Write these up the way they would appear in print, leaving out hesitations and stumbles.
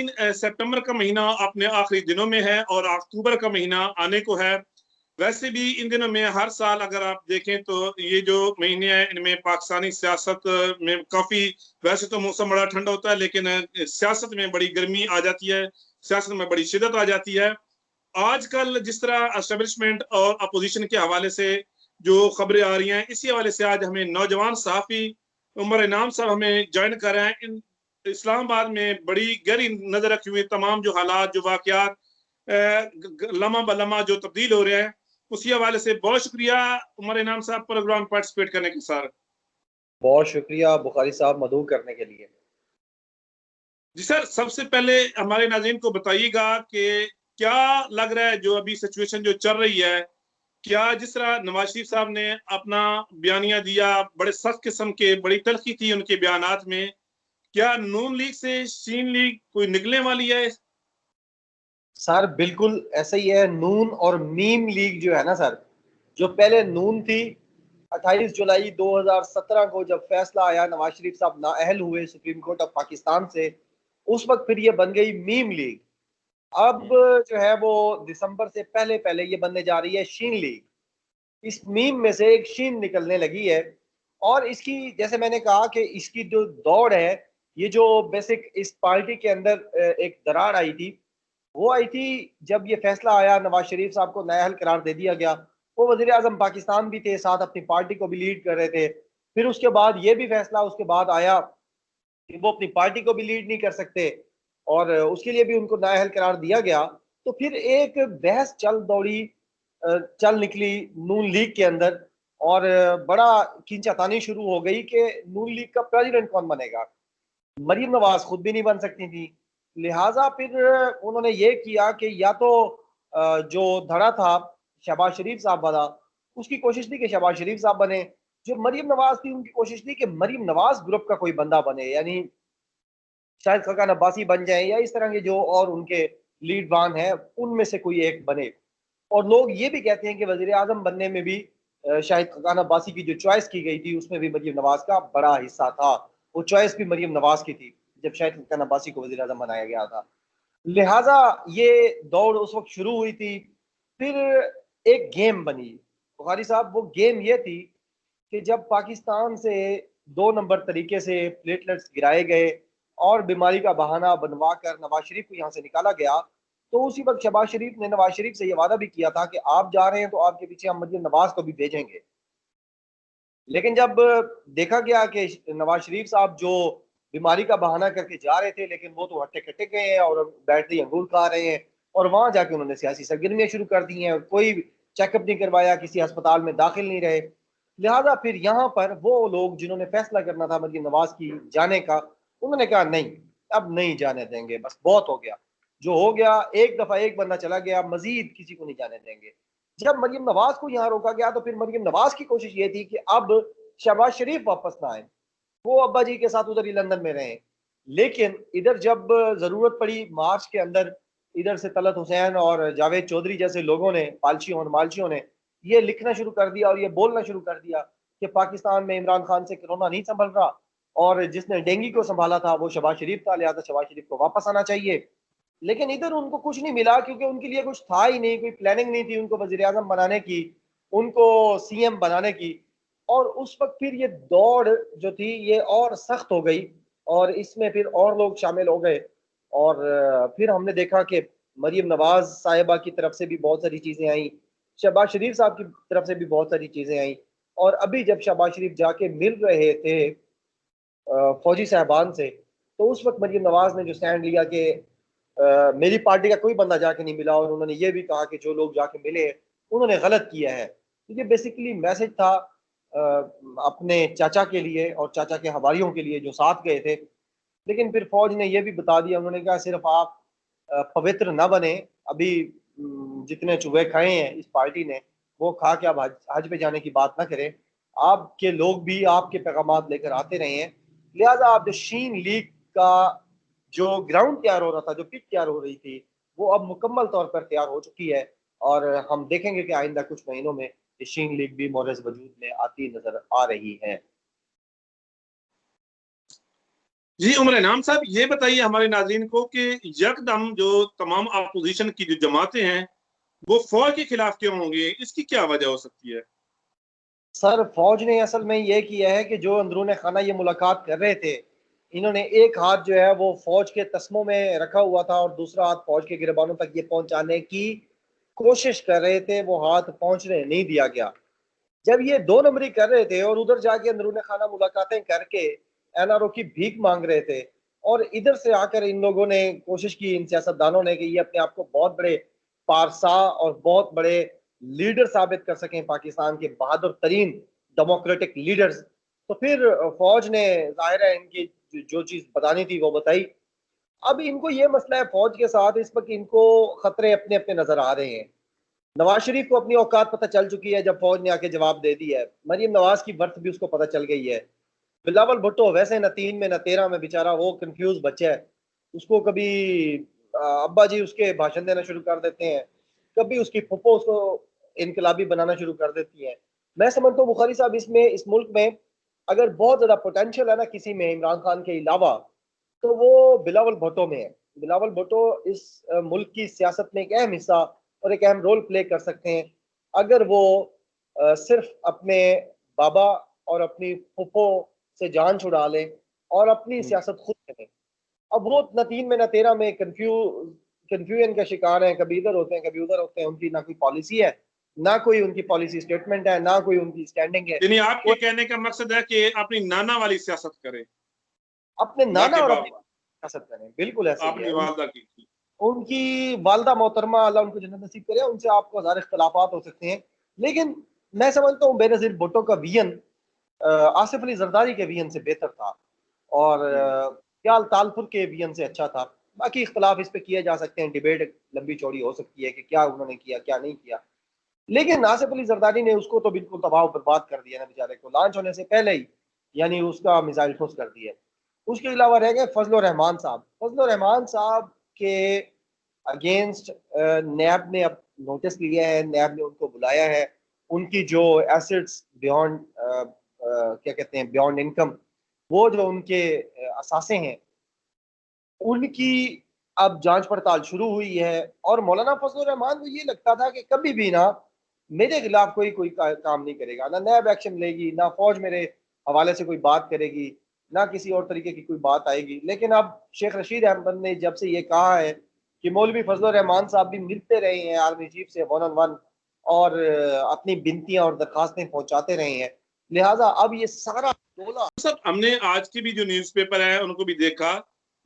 नाज़रीन, सितंबर का महीना अपने आखिरी दिनों में है और अक्टूबर का महीना आने को है। वैसे भी इन दिनों में हर साल अगर आप देखें तो ये जो महीने हैं इनमें पाकिस्तानी सियासत में काफ़ी, वैसे तो मौसम बड़ा ठंडा होता है लेकिन सियासत में बड़ी गर्मी आ जाती है, सियासत में बड़ी शिद्दत आ जाती है। आजकल जिस तरह एस्टेब्लिशमेंट और अपोजिशन के हवाले से जो खबरें आ रही हैं, इसी हवाले से आज हमें नौजवान सहाफ़ी उमर इनाम साहब हमें जॉइन कर रहे हैं। इन इस्लामाबाद में बड़ी गहरी नज़र रखे हुए तमाम जो हालात, जो वाक़यात लम्हा ब लम्हा जो तब्दील हो रहे हैं, उसी हवाले से बहुत शुक्रिया उमर इनाम साहब प्रोग्राम पार्टिसिपेट करने के सर। बहुत शुक्रिया बुखारी साहब मदऊ करने के लिए। जी सर, सबसे पहले हमारे नाज़रीन को बताइएगा कि क्या लग रहा है जो अभी सिचुएशन जो चल रही है, क्या जिस तरह नवाज शरीफ साहब ने अपना बयानिया दिया, बड़े सख्त किस्म के, बड़ी तल्खी थी उनके बयानात में, क्या नून लीग से शीन लीग कोई निकलने वाली है? सर बिल्कुल ऐसा ही है। नून और मीम लीग जो है ना सर, जो पहले नून थी, 28 जुलाई 2017 को जब फैसला आया, नवाज शरीफ साहब नाअहल हुए सुप्रीम कोर्ट ऑफ पाकिस्तान से, उस वक्त फिर ये बन गई मीम लीग। अब जो है वो दिसंबर से पहले पहले ये बनने जा रही है शीन लीग। इस मीम में से एक शीन निकलने लगी है। और इसकी, जैसे मैंने कहा कि इसकी जो दौड़ है, ये जो बेसिक इस पार्टी के अंदर एक दरार आई थी, वो आई थी जब ये फैसला आया, नवाज शरीफ साहब को नाअहल करार दे दिया गया। वो वजीर आजम पाकिस्तान भी थे, साथ अपनी पार्टी को भी लीड कर रहे थे। फिर उसके बाद ये भी फैसला उसके बाद आया कि वो अपनी पार्टी को भी लीड नहीं कर सकते, और उसके लिए भी उनको नाअहल करार दिया गया। तो फिर एक बहस चल निकली नून लीग के अंदर, और बड़ा खींचातानी शुरू हो गई कि नून लीग का प्रेसिडेंट कौन बनेगा। मरीम नवाज खुद भी नहीं बन सकती थी, लिहाजा फिर उन्होंने ये किया कि या तो जो धड़ा था शहबाज शरीफ साहब वाला, उसकी कोशिश थी कि शहबाज शरीफ साहब बने। जो मरीम नवाज थी, उनकी कोशिश थी कि मरीम नवाज ग्रुप का कोई बंदा बने, यानी शायद खकान अब्बासी बन जाए, या इस तरह के जो और उनके लीड वान है उनमें से कोई एक बने। और लोग ये भी कहते हैं कि वजीर आजम बनने में भी शाहिद खकान अब्बासी की जो चॉइस की गई थी, उसमें भी मरीम नवाज का बड़ा हिस्सा था। वो चॉइस भी मरीम नवाज की थी जब शाहिद खकान अब्बासी को वजीर आजम बनाया गया था। लिहाजा ये दौड़ उस वक्त शुरू हुई थी। फिर एक गेम बनी बुखारी साहब। वो गेम ये थी कि जब पाकिस्तान से 2 नंबर तरीके से प्लेटलेट्स गिराए गए और बीमारी का बहाना बनवा कर नवाज शरीफ को यहाँ से निकाला गया, तो उसी वक्त शहबाज शरीफ ने नवाज शरीफ से ये वादा भी किया था कि आप जा रहे हैं तो आपके पीछे हम मरीम नवाज को भी भेजेंगे। लेकिन जब देखा गया कि नवाज शरीफ साहब जो बीमारी का बहाना करके जा रहे थे, लेकिन वो तो हट्टे कट्टे गए हैं और बैठते ही अंगूर खा रहे हैं, और वहां जाके उन्होंने सियासी सरगर्मियां शुरू कर दी हैं, कोई चेकअप नहीं करवाया, किसी अस्पताल में दाखिल नहीं रहे। लिहाजा फिर यहाँ पर वो लोग जिन्होंने फैसला करना था मरीम नवाज की जाने का, उन्होंने कहा नहीं, अब नहीं जाने देंगे, बस बहुत हो गया। जो हो गया, एक दफा एक बंदा चला गया, मजीद किसी को नहीं जाने देंगे। जब मरीम नवाज को यहाँ रोका गया, तो फिर मरीम नवाज की कोशिश ये थी कि अब शहबाज शरीफ वापस ना आए, वो अब्बा जी के साथ उधर ही लंदन में रहे। लेकिन इधर जब जरूरत पड़ी मार्च के अंदर, इधर से तलत हुसैन और जावेद चौधरी जैसे लोगों ने, पालशियों और मालशियों ने, ये लिखना शुरू कर दिया और ये बोलना शुरू कर दिया कि पाकिस्तान में इमरान खान से कोरोना नहीं संभल रहा, और जिसने डेंगू को संभाला था वो शहबाज शरीफ था, लिहाजा शहबाज शरीफ को वापस आना चाहिए। लेकिन इधर उनको कुछ नहीं मिला, क्योंकि उनके लिए कुछ था ही नहीं, कोई प्लानिंग नहीं थी उनको वजीर आजम बनाने की, उनको सीएम बनाने की। और उस वक्त फिर ये दौड़ जो थी ये और सख्त हो गई, और इसमें फिर और लोग शामिल हो गए। और फिर हमने देखा कि मरीम नवाज साहिबा की तरफ से भी बहुत सारी चीज़ें आई, शहबाज शरीफ साहब की तरफ से भी बहुत सारी चीज़ें आई। और अभी जब शहबाज शरीफ जाके मिल रहे थे फौजी साहबान से, तो उस वक्त मरीम नवाज ने जो स्टैंड लिया कि मेरी पार्टी का कोई बंदा जाके नहीं मिला, और उन्होंने ये भी कहा कि जो लोग जाके मिले उन्होंने गलत किया है। तो ये बेसिकली मैसेज था अपने चाचा के लिए और चाचा के हवारियों के लिए जो साथ गए थे। लेकिन फिर फौज ने यह भी बता दिया, उन्होंने कहा सिर्फ आप पवित्र ना बने, अभी जितने चूहे खाए हैं इस पार्टी ने, वो खा के अब हज पे जाने की बात ना करें। आपके लोग भी आपके पैगाम लेकर आते रहे हैं। लिहाजा आप जो शीन लीग का जो ग्राउंड तैयार हो रहा था, जो पिच तैयार हो रही थी, वो अब मुकम्मल तौर पर तैयार हो चुकी है। और हम देखेंगे कि आइंदा कुछ महीनों में ये शीन लीग भी मोरस वजूद में आती नजर आ रही है। जी उमर इनाम साहब, ये बताइए हमारे नाज़रीन को कि यकदम जो तमाम अपोजिशन की जो जमातें हैं वो फौज के खिलाफ क्यों होंगी, इसकी क्या वजह हो सकती है? सर फौज ने असल में ये किया है कि जो अंदरूने खाना ये मुलाकात कर रहे थे, इन्होंने एक हाथ जो है वो फौज के तस्मों में रखा हुआ था और दूसरा हाथ फौज के गिरबानों तक ये पहुंचाने की कोशिश कर रहे थे, वो हाथ पहुंचने नहीं दिया गया। जब ये दो नंबरी कर रहे थे और उधर जाके अंदरूनी खाना मुलाकातें करके एनआरओ की भीख मांग रहे थे, और इधर से आकर इन लोगों ने कोशिश की, इन सियासतदानों ने, कि ये अपने आप को बहुत बड़े पारसा और बहुत बड़े लीडर साबित कर सकें, पाकिस्तान के बहादुर तरीन डेमोक्रेटिक लीडर्स। तो फिर फौज ने जाहिर है इनकी जो चीज बतानी थी वो बताई। अब इनको ये मसला है फौज के साथ, इस वक्त इनको खतरे अपने अपने नजर आ रहे हैं। नवाज शरीफ को अपनी औकात पता चल चुकी है जब फौज ने आके जवाब दे दिया है। मरीम नवाज की वर्थ भी उसको पता चल गई है। बिलावल भुट्टो वैसे न 3 में न 13 में बेचारा वो कंफ्यूज बच्चा है। उसको कभी अब्बा जी उसके भाषण देना शुरू कर देते हैं, कभी उसकी फुप्पो उसको इनकलाबी बनाना शुरू कर देती है। मैं समझता हूँ बुखारी साहब, इसमें इस मुल्क में अगर बहुत ज्यादा पोटेंशियल है ना किसी में इमरान खान के अलावा, तो वो बिलावल भुट्टो में है। बिलावल भुट्टो इस मुल्क की सियासत में एक अहम हिस्सा और एक अहम रोल प्ले कर सकते हैं, अगर वो सिर्फ अपने बाबा और अपनी फुफो से जान छुड़ा ले और अपनी सियासत खुद करें। अब वो न 3 में न 13 में कंफ्यूजन का शिकार है, कभी इधर होते हैं कभी उधर होते हैं। उनकी ना कोई पॉलिसी है, ना कोई उनकी पॉलिसी स्टेटमेंट है, ना कोई उनकी स्टैंडिंग है। यानी आपके वो कहने का मकसद है कि अपनी नाना वाली सियासत करें, अपने ना नाना के और अपनी बाप सियासत करें, बिल्कुल ऐसे ही है। आपने वादा की थी। उनकी वालदा मोहतरमा, अल्लाह उनको जन्नत नसीब करे, उनसे आपको हजार इख्तलाफात हो सकते हैं, लेकिन मैं समझता हूँ बेनज़ीर भुट्टो का विजन आसिफ अली जरदारी के विजन से बेहतर था, और क्या तालपुर के विजन से अच्छा था। बाकी इख्तलाफ इस पे किए जा सकते हैं, डिबेट लंबी चौड़ी हो सकती है कि क्या उन्होंने किया क्या नहीं किया, लेकिन आसिफ अली जरदारी ने उसको तो बिल्कुल तबाह बर्बाद कर दिया ना बेचारे को, लॉन्च होने से पहले ही यानी उसका मिसाइल ठुस कर दिया। उसके अलावा रह गए फजल रहमान साहब। फजल रहमान साहब के अगेंस्ट नैब ने अब नोटिस लिया है, नैब ने उनको बुलाया है। उनकी जो एसेट्स बियॉन्ड क्या कहते हैं बियॉन्ड इनकम, वो जो उनके असासे हैं, उनकी अब जांच पड़ताल शुरू हुई है। और मौलाना फजल रहमान को ये लगता था कि कभी भी ना मेरे खिलाफ कोई कोई काम नहीं करेगा, ना नैब एक्शन लेगी, ना फौज मेरे हवाले से कोई बात करेगी, ना किसी और तरीके की कोई बात आएगी। लेकिन अब शेख रशीद अहमद ने जब से ये कहा है कि मौलवी फजल रहमान साहब भी मिलते रहे हैं आर्मी चीफ से 1 on 1, और अपनी बिनतियां और दरखास्तें पहुंचाते रहे हैं, लिहाजा अब ये सारा टोला। सब हमने आज की भी जो न्यूज़पेपर है उनको भी देखा,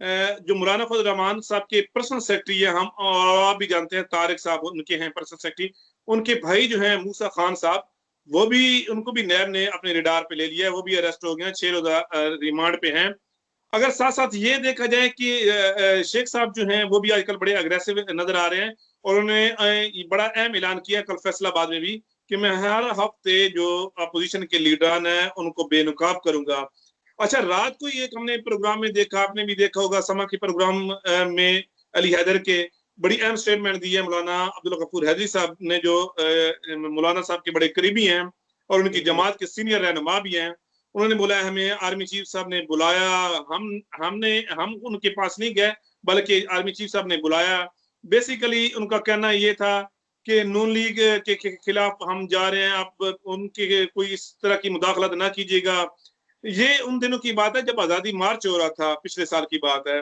जो मौलाना फजल रहमान साहब के पर्सनल सेक्रेटरी है, हम और आप भी जानते हैं तारिक साहब उनके हैं पर्सनल सेक्रेटरी, उनके भाई जो हैं मूसा खान साहब, वो भी उनको भी नैब ने अपने रिडार पे ले लिया है, वो भी अरेस्ट हो गए हैं, 6 रोजा रिमांड पे हैं। अगर साथ साथ ये देखा जाए कि शेख साहब जो हैं वो भी आजकल बड़े अग्रेसिव नजर आ रहे हैं, और उन्होंने बड़ा अहम ऐलान किया कल फैसलाबाद में भी कि मैं हर हफ्ते जो अपोजिशन के लीडरान हैं उनको बेनकाब करूंगा। अच्छा, रात को ये हमने प्रोग्राम में देखा, आपने भी देखा होगा समा के प्रोग्राम में अली हैदर के बड़ी अहम स्टेटमेंट दी है मौलाना अब्दुल गफूर हैदरी साहब ने, जो मौलाना साहब के बड़े करीबी हैं और उनकी जमात के सीनियर रहनुमा भी हैं। उन्होंने बोला हमें आर्मी चीफ साहब ने बुलाया, हम उनके पास नहीं गए बल्कि आर्मी चीफ साहब ने बुलाया। बेसिकली उनका कहना ये था कि नून लीग के खिलाफ हम जा रहे हैं, आप उनके कोई इस तरह की मुदाखलत ना कीजिएगा। ये उन दिनों की बात है जब आजादी मार्च हो रहा था, पिछले साल की बात है।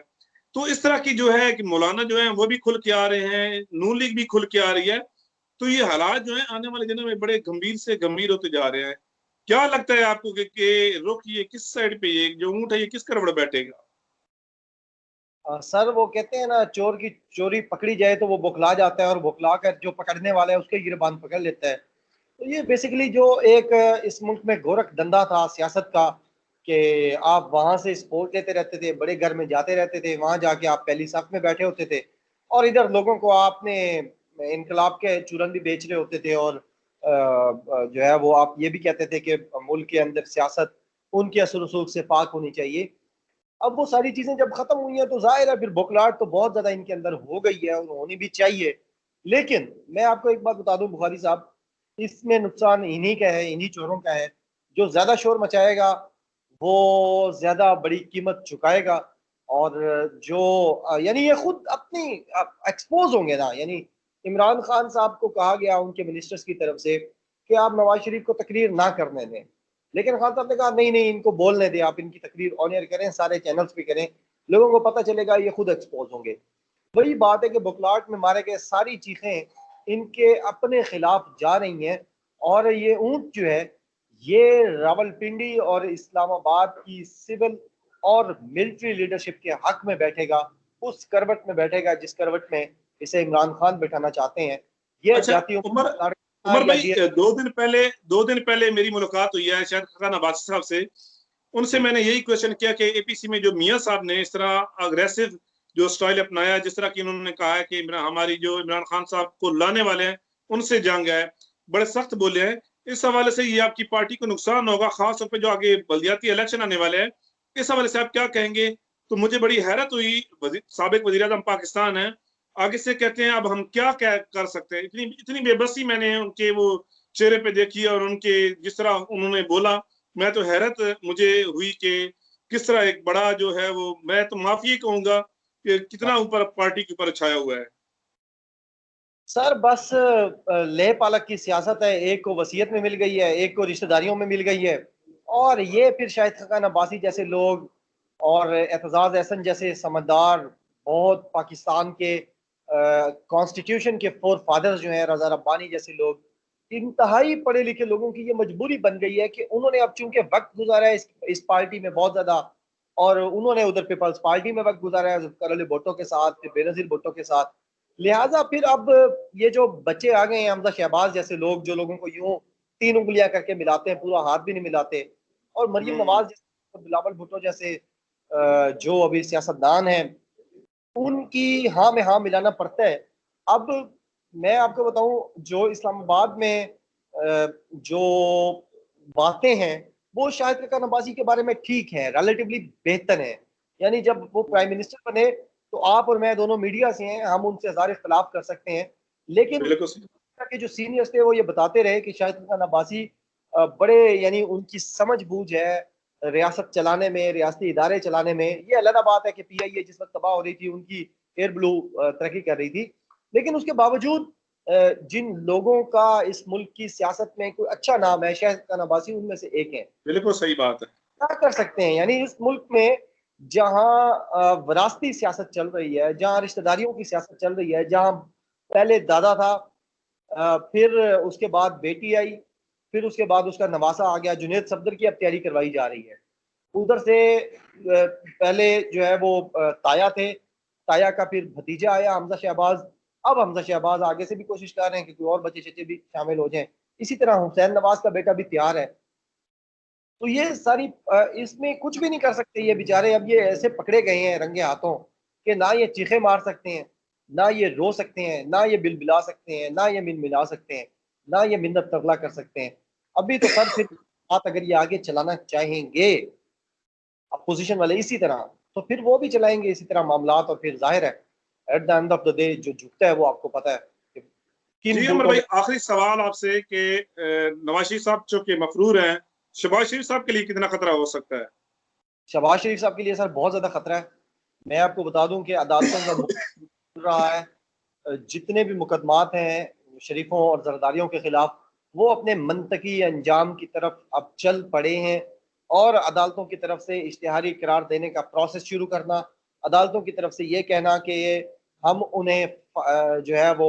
तो इस तरह की जो है कि मौलाना जो है वो भी खुल के आ रहे हैं, नून लीग भी खुल के आ रही है। तो ये हालात जो है आने वाले दिनों में बड़े गंभीर से गंभीर होते जा रहे हैं। क्या लगता है आपको कि रुख ये किस साइड पे, ये जो ऊंट है ये किस करवड़ बैठेगा? सर वो कहते हैं ना, चोर की चोरी पकड़ी जाए तो वो बुखला जाता है, और बुखला कर जो पकड़ने वाला है उसके गिरबान पकड़ लेता है। तो ये बेसिकली जो एक इस मुल्क में गोरख धंधा था सियासत का, कि आप वहां से सपोर्ट लेते रहते थे, बड़े घर में जाते रहते थे, वहां जाके आप पहली साफ में बैठे होते थे, और इधर लोगों को आपने इनकलाब के चूरन भी बेच रहे होते थे। और जो है वो आप ये भी कहते थे कि मुल्क के अंदर सियासत उनके असर रसूख से पाक होनी चाहिए। अब वो सारी चीजें जब खत्म हुई हैं तो जाहिर है फिर बौखलाहट तो बहुत ज्यादा इनके अंदर हो गई है और होनी भी चाहिए। लेकिन मैं आपको एक बात बता दूं बुखारी साहब, इसमें नुकसान इन्हीं का है, इन्हीं चोरों का है। जो ज्यादा शोर मचाएगा वो ज्यादा बड़ी कीमत चुकाएगा। और जो यानी ये खुद अपनी एक्सपोज होंगे ना, यानी इमरान खान साहब को कहा गया उनके मिनिस्टर्स की तरफ से कि आप नवाज शरीफ को तकरीर ना करने दें, लेकिन खान साहब ने कहा नहीं नहीं, इनको बोलने दें, आप इनकी तकरीर ऑन एयर करें, सारे चैनल्स पे करें, लोगों को पता चलेगा, ये खुद एक्सपोज होंगे। वही बात है कि बुकलाट में मारे गए सारी चीखें इनके अपने खिलाफ जा रही हैं, और ये ऊंट जो है ये रावलपिंडी और इस्लामाबाद की सिविल और मिलिट्री लीडरशिप के हक में बैठेगा, उस करवट में बैठेगा जिस करवट में इसे इमरान खान बैठाना चाहते हैं। ये अच्छा जातियों उमर, उमर या भाई, दो दिन पहले मेरी मुलाकात हुई है शायद खान अब्बासी साहब से। उनसे जी मैंने यही क्वेश्चन किया कि एपीसी में जो मियां साहब ने इस तरह अग्रेसिव जो स्टाइल अपनाया, जिस तरह की उन्होंने कहा है कि हमारी जो इमरान खान साहब को लाने वाले हैं उनसे जंग है, बड़े सख्त बोले हैं। इस हवाले से ये आपकी पार्टी को नुकसान होगा, खासतौर पर जो आगे बल्दियाती इलेक्शन आने वाले हैं, इस हवाले से आप क्या कहेंगे? तो मुझे बड़ी हैरत हुई, साबिक वजीर आजम पाकिस्तान है, आगे से कहते हैं अब हम क्या क्या कर सकते हैं। इतनी इतनी बेबसी मैंने उनके वो चेहरे पे देखी और उनके जिस तरह उन्होंने बोला, मैं तो हैरत मुझे हुई कि किस तरह एक बड़ा जो है वो, मैं तो माफी कहूंगा कि कितना ऊपर पार्टी के ऊपर छाया हुआ है। सर, बस लेह पालक की सियासत है, एक को वसीयत में मिल गई है, एक को रिश्तेदारियों में मिल गई है, और ये फिर शाहिद खान अब्बासी जैसे लोग और एतजाज एहसन जैसे समझदार, बहुत पाकिस्तान के कॉन्स्टिट्यूशन के फोर फादर्स जो हैं, रजा रब्बानी जैसे लोग, इंतहाई पढ़े लिखे लोगों की ये मजबूरी बन गई है कि उन्होंने अब चूंकि वक्त गुजारा है इस पार्टी में बहुत ज्यादा, और उन्होंने उधर पीपल्स पार्टी में वक्त गुजारा है जुल्फिकार भुट्टो के साथ, फिर बेनजीर भुट्टो के साथ, लिहाजा फिर अब ये जो बच्चे आ गए हैं, हमजा शहबाज जैसे लोग, जो लोगों को यूं तीन उंगलियां करके मिलाते हैं, पूरा हाथ भी नहीं मिलाते, और मरियम हम्म। नवाज जैसे, बिलावल भुट्टो जैसे जो अभी सियासतदान हैं, उनकी हाँ में हाँ मिलाना पड़ता है। अब मैं आपको बताऊं, जो इस्लामाबाद में जो बातें हैं वो शाहिद खान अब्बासी के बारे में ठीक है, रिलेटिवली बेहतर है। यानी जब वो प्राइम मिनिस्टर बने तो आप और मैं दोनों मीडिया से हैं, हम उनसे हजार इख्तलाफ कर सकते हैं, लेकिन बिल्कुल सही। के जो सीनियर्स थे वो ये बताते रहे कि शाहिद खान अब्बासी बड़े, यानी उनकी समझ बूझ है रियासत चलाने में, रियासती इदारे चलाने में। ये अलग बात है कि पीआईए जिस वक्त तबाह हो रही थी, उनकी एयर ब्लू तरक्की कर रही थी, लेकिन उसके बावजूद जिन लोगों का इस मुल्क की सियासत में कोई अच्छा नाम है, शाहिद खान अब्बासी उनमें से एक है। बिल्कुल सही बात है। क्या कर सकते हैं, यानी इस मुल्क में जहां विरासती सियासत चल रही है, जहां रिश्तेदारियों की सियासत चल रही है, जहां पहले दादा था, फिर उसके बाद बेटी आई, फिर उसके बाद उसका नवासा आ गया, जुनेद सफदर की अब तैयारी करवाई जा रही है। उधर से पहले जो है वो ताया थे, ताया का फिर भतीजा आया हमजा शहबाज, अब हमजा शहबाज आगे से भी कोशिश कर रहे हैं कि कोई और बच्चे चच्चे भी शामिल हो जाएं। इसी तरह हुसैन नवाज का बेटा भी तैयार है। तो ये सारी इसमें कुछ भी नहीं कर सकते ये बेचारे, अब ये ऐसे पकड़े गए हैं रंगे हाथों कि ना ये चीखे मार सकते हैं, ना ये रो सकते हैं, ना ये बिलबिला सकते हैं, ना ये मिला सकते हैं, ना ये मिन्नत तरला कर सकते हैं। अभी तो सर फिर बात अगर ये आगे चलाना चाहेंगे अपोजिशन वाले इसी तरह, तो फिर वो भी चलाएंगे इसी तरह मामलात, और फिर जाहिर है at the end of the day जो झुकता है वो आपको पता है कि किन जी अमर बूटों भाई, में। आखिरी सवाल आपसे कि नवाज शरीफ साहब जो कि मफरूर हैं, शहबाज शरीफ साहब के लिए कितना खतरा हो सकता है? शहबाज शरीफ साहब के लिए सर बहुत ज्यादा खतरा है। मैं आपको बता दूं कि अदालतों का चल रहा है, जितने भी मुकदमात हैं शरीफों और जरदारियों के खिलाफ, वो अपने मनतकी अंजाम की तरफ अब चल पड़े हैं, और अदालतों की तरफ से इश्तिहारी करार देने का प्रोसेस शुरू करना, अदालतों की तरफ से ये कहना कि हम उन्हें जो है वो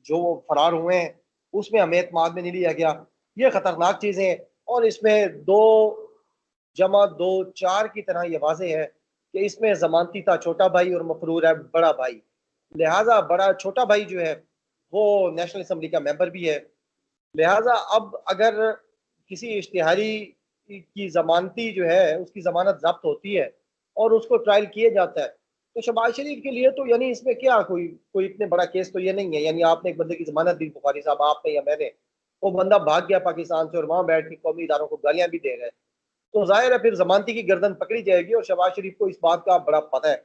जो वो फरार हुए हैं उसमें हमें एतमाद में नहीं लिया गया, ये खतरनाक चीज़ें हैं। और इसमें दो जमा दो चार की तरह ये वाजे है कि इसमें जमानती था छोटा भाई और मफरूर है बड़ा भाई, लिहाजा बड़ा छोटा भाई जो है वो नेशनल असम्बली का मेंबर भी है। लिहाजा अब अगर किसी इश्तिहारी की जमानती जो है उसकी जमानत जब्त होती है और उसको ट्रायल किया जाता है, तो शहबाज शरीफ के लिए तो यानी इसमें क्या कोई कोई इतने बड़ा केस तो ये नहीं है। यानी आपने एक बंदे की जमानत दी, बुखारी साहब आपने या मैंने, वो बंदा भाग गया पाकिस्तान से और वहां बैठ के कौमी इदारों को गालियां भी दे रहे हैं, तो जाहिर है फिर जमानती की गर्दन पकड़ी जाएगी, और शहबाज शरीफ को इस बात का बड़ा पता है।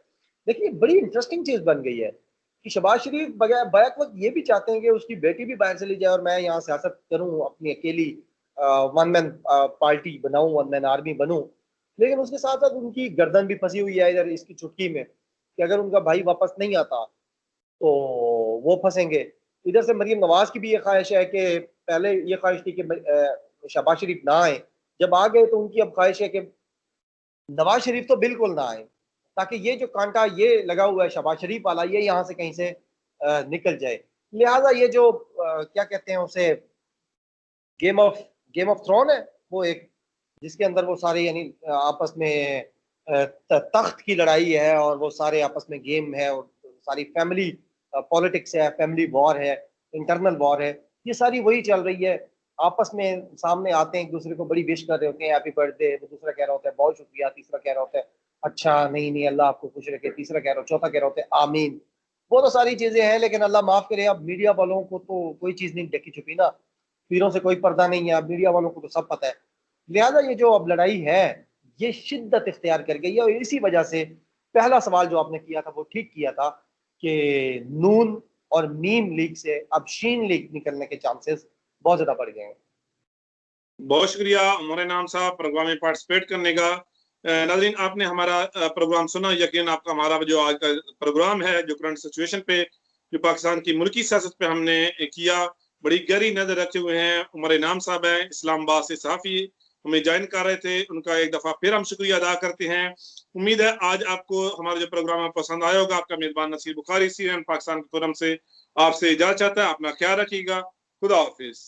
लेकिन बड़ी इंटरेस्टिंग चीज बन गई है कि शहबाज शरीफ बैक वक्त ये भी चाहते हैं कि उसकी बेटी भी बाहर चली जाए और मैं यहाँ सियासत करूँ, अपनी अकेली वन मैन पार्टी बनाऊं, वन मैन आर्मी बनूं। लेकिन उसके साथ साथ उनकी गर्दन भी फंसी हुई है इधर इसकी चुटकी में कि अगर उनका भाई वापस नहीं आता तो वो फंसेंगे। इधर से मरीम नवाज की भी ये ख्वाहिश है कि पहले ये ख्वाहिश थी कि शहबाज शरीफ ना आए, जब आ गए तो उनकी अब ख्वाहिश है कि नवाज शरीफ तो बिल्कुल ना आए, ताकि ये जो कांटा ये लगा हुआ है शहबाज शरीफ वाला ये यहाँ से कहीं से निकल जाए। लिहाजा ये जो क्या कहते हैं उसे, game of game of throne है वो एक, जिसके अंदर वो सारे यानी आपस में तख्त की लड़ाई है और वो सारे आपस में गेम है और सारी फैमिली पॉलिटिक्स है, फैमिली वॉर है, इंटरनल वॉर है, ये सारी वही चल रही है। आपस में सामने आते हैं, एक दूसरे को बड़ी विश कर रहे होते हैं, हैप्पी बर्थडे, वो दूसरा कह रहा होता है बहुत शुक्रिया, तीसरा कह रहा होता है अच्छा नहीं नहीं अल्लाह आपको खुश रखे, तीसरा कह रहा हो, चौथा कह रहा होता है आमीन। वो तो सारी चीजें हैं, लेकिन अल्लाह माफ करे अब मीडिया वालों को तो कोई चीज नहीं ढकी छुपी ना, पीरों से कोई पर्दा नहीं है, अब मीडिया वालों को तो सब पता है। लिहाजा ये जो अब लड़ाई है ये शिद्दत इख्तियार कर गई है, और इसी वजह से पहला सवाल जो आपने किया था वो ठीक किया था कि नून और मीम लीग से अब शीन लीग निकलने के चांसेस बहुत ज्यादा बढ़ गए हैं। बहुत शुक्रिया उमर इनाम साहब प्रोग्राम में पार्टिसिपेट करने का। नाज़रीन आपने हमारा प्रोग्राम सुना, यकीन आपका हमारा जो आज का प्रोग्राम है जो करंट सिचुएशन पे जो पाकिस्तान की मुल्की सियासत पे हमने किया, बड़ी गहरी नजर रखे हुए हैं उमर इनाम साहब हैं, इस्लामाबाद से सहाफ़ी हमें ज्वाइन कर रहे थे, उनका एक दफा फिर हम शुक्रिया अदा करते हैं। उम्मीद है आज आपको हमारा जो प्रोग्राम पसंद आया होगा। आपका मेजबान नसीर बुखारी CNN पाकिस्तान के फोरम से आपसे इजाजत चाहता है, अपना ख्याल रखिएगा, खुदा हाफिज।